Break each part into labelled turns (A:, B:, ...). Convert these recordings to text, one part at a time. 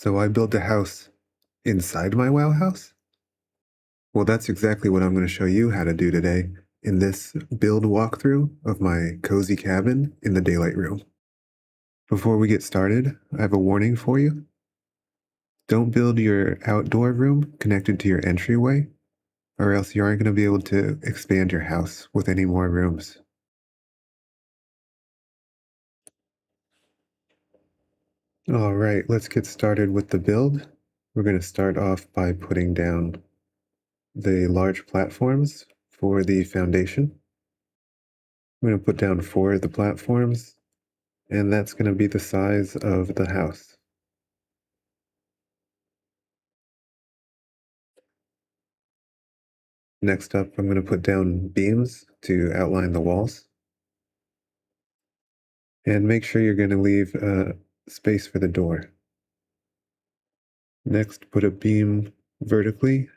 A: So I built a house inside my WoW house? Well, that's exactly what I'm going to show you how to do today in this build walkthrough of my cozy cabin in the daylight room. Before we get started, I have a warning for you. Don't build your outdoor room connected to your entryway, or else you aren't going to be able to expand your house with any more rooms. All right, let's get started with the build. We're going to start off by putting down the large platforms for the foundation. I'm going to put down 4 of the platforms, and that's going to be the size of the house. Next up, I'm going to put down beams to outline the walls. And make sure you're going to leave space for the door. Next, put a beam vertically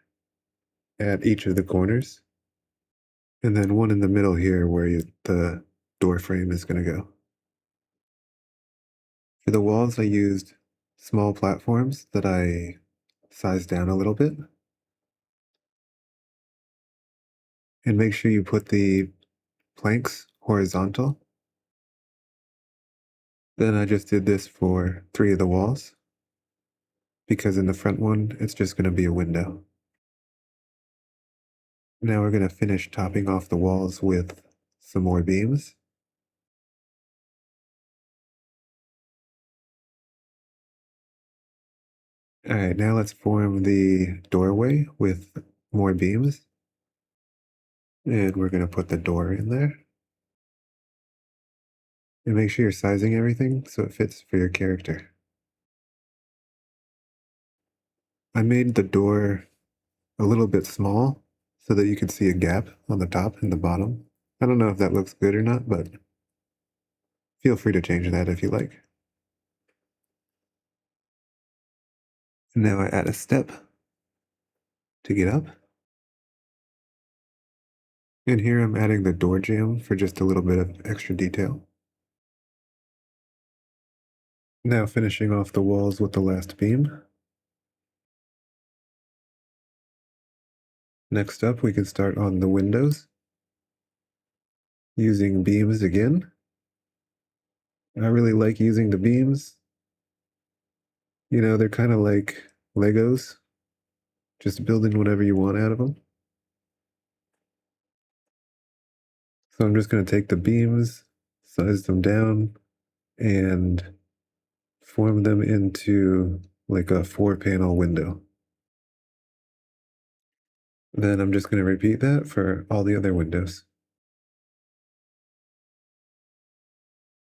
A: at each of the corners, and then one in the middle here where the door frame is going to go. For the walls, I used small platforms that I sized down a little bit. And make sure you put the planks horizontal. Then I just did this for 3 of the walls, because in the front one, it's just going to be a window. Now we're going to finish topping off the walls with some more beams. All right, now let's form the doorway with more beams. And we're going to put the door in there. And make sure you're sizing everything so it fits for your character. I made the door a little bit small so that you could see a gap on the top and the bottom. I don't know if that looks good or not, but feel free to change that if you like. And now I add a step to get up. And here I'm adding the door jamb for just a little bit of extra detail. Now finishing off the walls with the last beam. Next up, we can start on the windows. Using beams again. I really like using the beams. You know, they're kind of like Legos, just building whatever you want out of them. So I'm just going to take the beams, size them down, and form them into like a 4-panel window. Then I'm just going to repeat that for all the other windows.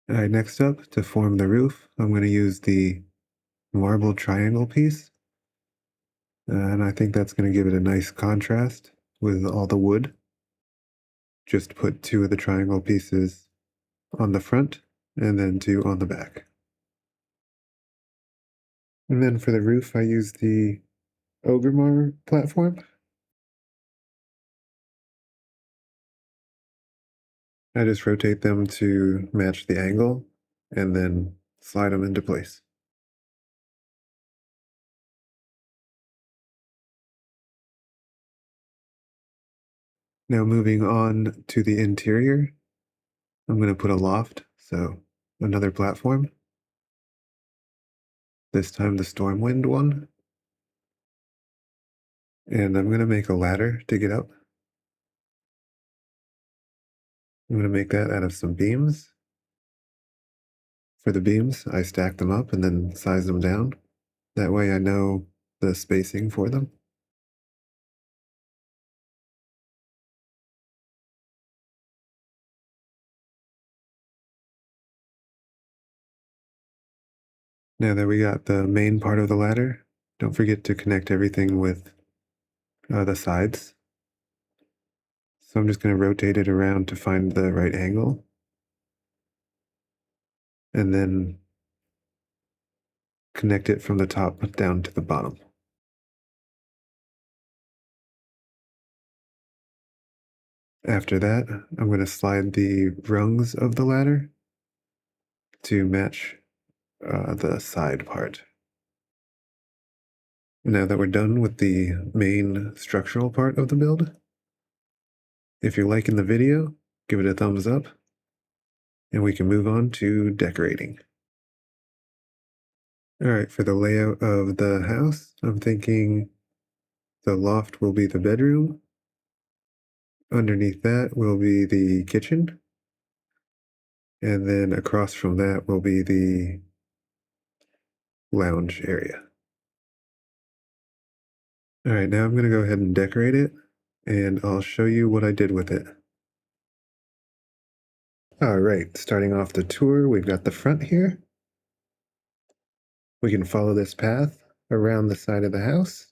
A: All right, next up, to form the roof, I'm going to use the marble triangle piece. And I think that's going to give it a nice contrast with all the wood. Just put 2 of the triangle pieces on the front and then 2 on the back. And then for the roof, I used the Ogremar platform. I just rotate them to match the angle and then slide them into place. Now moving on to the interior, I'm going to put a loft, so another platform. This time the Stormwind one. And I'm going to make a ladder to get up. I'm going to make that out of some beams. For the beams, I stack them up and then size them down. That way I know the spacing for them. Now that we got the main part of the ladder, don't forget to connect everything with the sides. So I'm just going to rotate it around to find the right angle. And then connect it from the top down to the bottom. After that, I'm going to slide the rungs of the ladder to match the side part. Now that we're done with the main structural part of the build, if you're liking the video, give it a thumbs up, and we can move on to decorating. All right, for the layout of the house, I'm thinking the loft will be the bedroom. Underneath that will be the kitchen. And then across from that will be the lounge area. All right, now I'm going to go ahead and decorate it, and I'll show you what I did with it. All right, starting off the tour, we've got the front here. We can follow this path around the side of the house.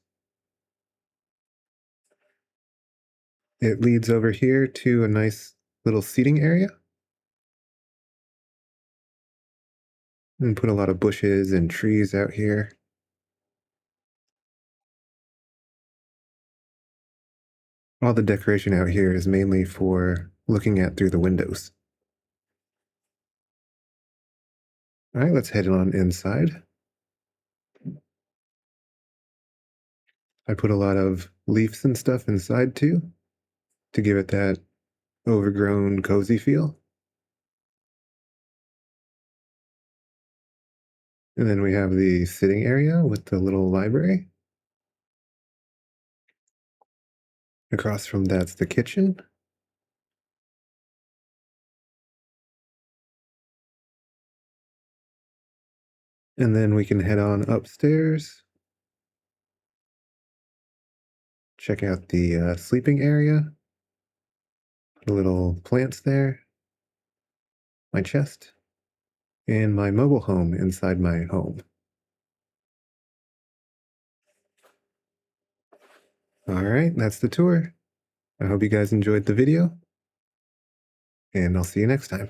A: It leads over here to a nice little seating area. And put a lot of bushes and trees out here. All the decoration out here is mainly for looking at through the windows. All right, let's head on inside. I put a lot of leaves and stuff inside too, to give it that overgrown, cozy feel. And then we have the sitting area with the little library. Across from that's the kitchen. And then we can head on upstairs. Check out the sleeping area. Put a little plants there. My chest. And my mobile home inside my home. All right, that's the tour. I hope you guys enjoyed the video, and I'll see you next time.